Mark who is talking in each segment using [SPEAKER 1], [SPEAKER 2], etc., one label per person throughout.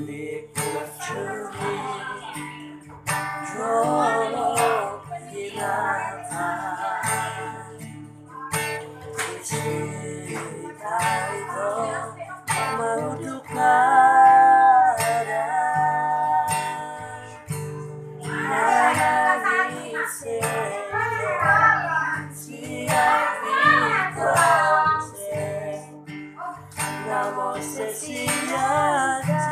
[SPEAKER 1] di kucuri Jolo binatang Cinta itu mengudukara Menangisi siap ditose Namo sesiaja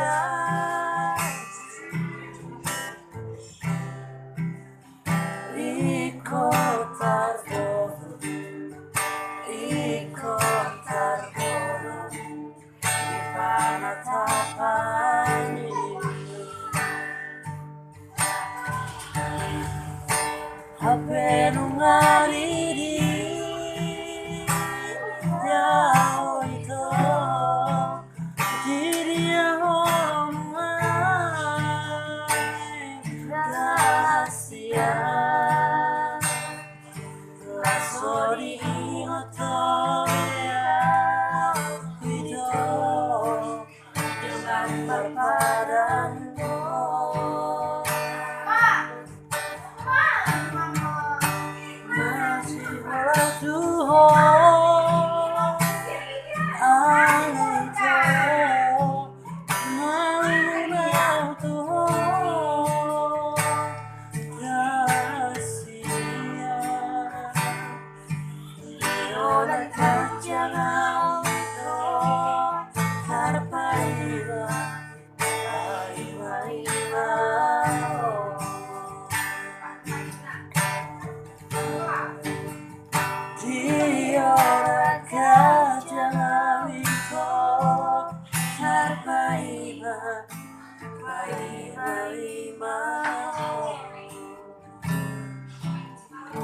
[SPEAKER 1] Iko tarbono Iko tarbono Di panatapan ini Hapenungariri Yao ito Diri ang may rahasia Lasori inotoya Ito Dengan berpadanmu Tuhan Engkau mengenal Tuhan rahasia Iona jangan terpaiba Iba Dia jangan ikut terpaiba